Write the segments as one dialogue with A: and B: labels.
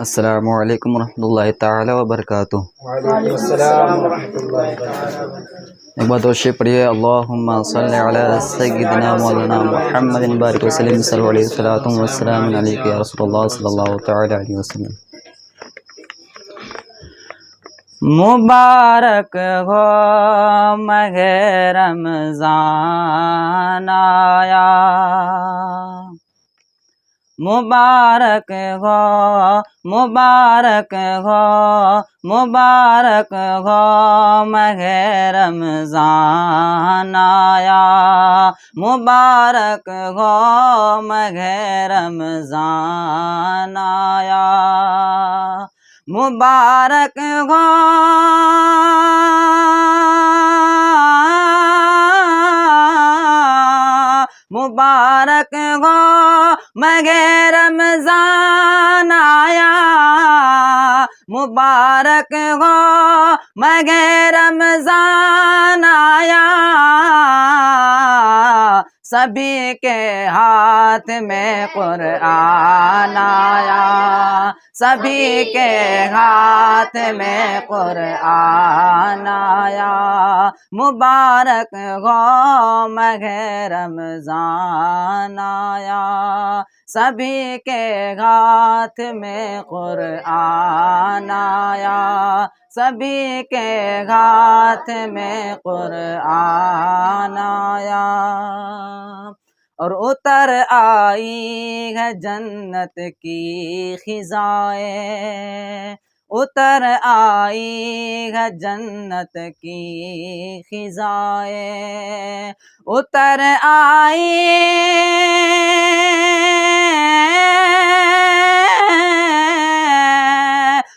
A: अस्सलामु अलैकुम रहमतुल्लाहि ताला व बरकातुहू।
B: वालेकुम अस्सलाम रहमतुल्लाहि वबरकातुहू।
A: एक बार दोषे पढ़िए अल्लाहुम्मा सल्लि अला सय्यिदिना मौलाना मुहम्मदिन बारिक वसल्लम सल्लल्लाहु अलैहि वसल्लम व सलाम अलैका या रसूलल्लाह सल्लल्लाहु तआला अलैहि वसल्लम। मुबारक हो महे रमज़ान आया, मुबारक हो मुबारक हो मुबारक हो महे रमज़ान आया, मुबारक हो महे रमज़ान आया, मुबारक हो मुबारक हो मगे रमज़ान आया, मुबारक हो मगे रमज़ान आया, सभी के हाथ में कुरआन आया, सभी के हाथ में कुरआन आया, मुबारक हो मगे रमज़ान आया, सभी के हाथ में कुरआन आया, सभी के हाथ में कुरआन आया। और उतर आई है जन्नत की खिज़ाएं, उतर आई है जन्नत की खिज़ाएं, उतर आई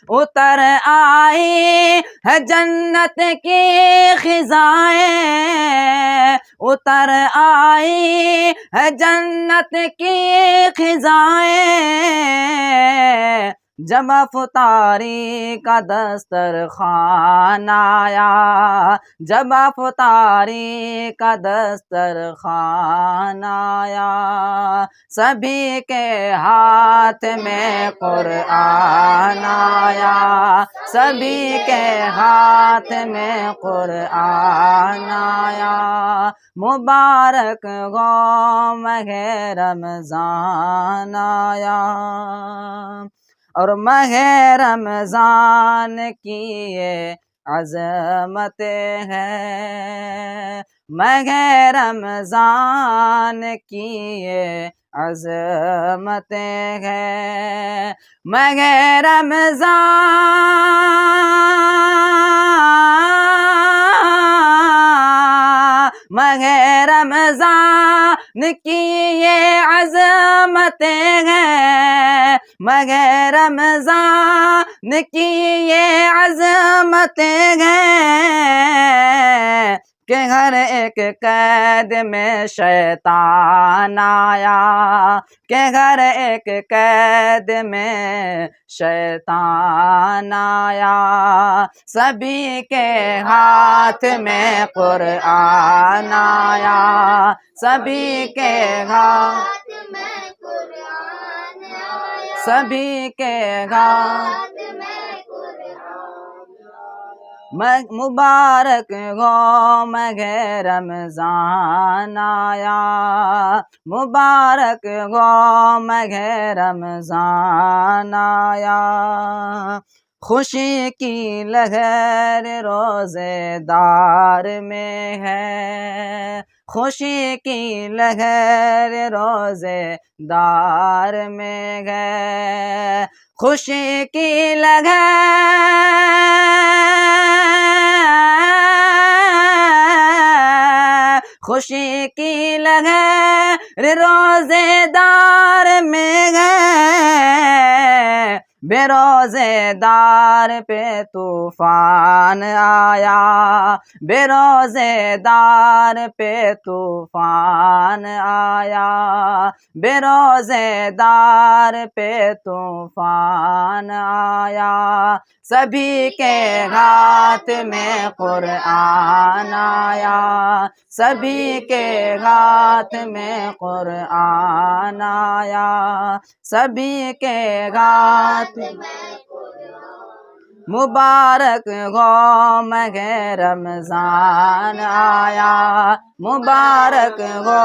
A: उतर आई है जन्नत की खिज़ाएं, उतर आई है जन्नत की खिज़ाएं, जब अफ़तारी का दस्तरख़्वान आया, जब अफ़तारी का दस्तरख़्वान आया, सभी के हाथ में कुरआन आया, सभी के हाथ में कुरआन आया, मुबारक हो महे रमज़ान आया। और महे रमज़ान की ये अज़मतें हैं, महे रमज़ान की ये अज़मतें हैं, महे रमज़ान की ये अज़मतें हैं, मगे रमज़ान की ये अज़मतें हैं, कि हर एक कैद में शैतान आया, कि हर एक कैद में शैतान आया, सभी के हाथ में कुरआन आया, सभी के हाथ में कुरआन आया, सभी के हाथ में कुरआन आया, मुबारक हो मगे रमज़ान आया, मुबारक हो मगे रमज़ान आया, खुशी की लहर रोज़ेदार में है, खुशी की लहर रोज़ेदार में है, खुशी की लहर, खुशी की लहर रोज़ेदार में है, बेरोज़ेदार पे तूफ़ान आया, बेरोज़ेदार पे तूफ़ान आया, बेरोज़ेदार पे तूफ़ान आया, सभी के हाथ में कुरआन आया, सभी के हाथ में कुरआन आया, सभी के हाथ घात मुबारक हो मगे रमजान आया, मुबारक हो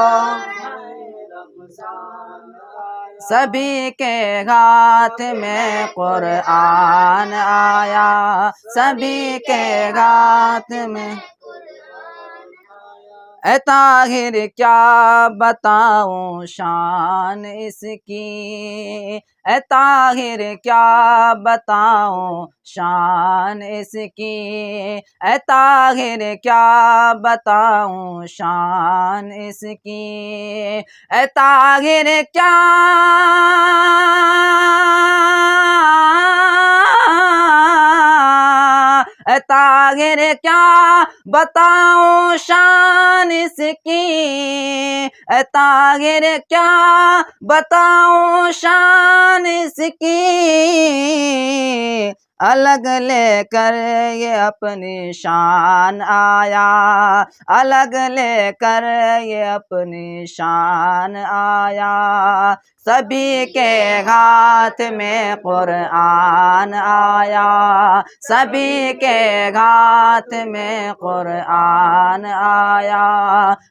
A: सभी के हाथ में कुरान आया, सभी के हाथ में। ऐ ताहिर क्या बताऊं शान इसकी, ऐ ताहिर क्या बताऊं शान इसकी, ऐ ताहिर क्या बताऊं शान इसकी, ऐ ताहिर क्या ताहिर क्या बताऊं शान इसकी, ताहिर क्या बताऊं शान इसकी, अलग लेकर ये अपनी शान आया, अलग लेकर ये अपनी शान आया, सभी के हाथ में कुरान आया, सभी के हाथ में कुरान आया,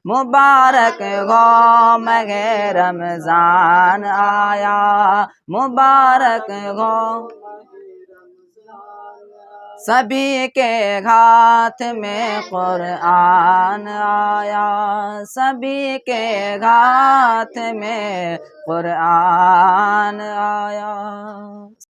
A: मुबारक हो मगे रमजान आया, मुबारक हो सभी के हाथ में कुरान आया, सभी के हाथ में कुरान आया।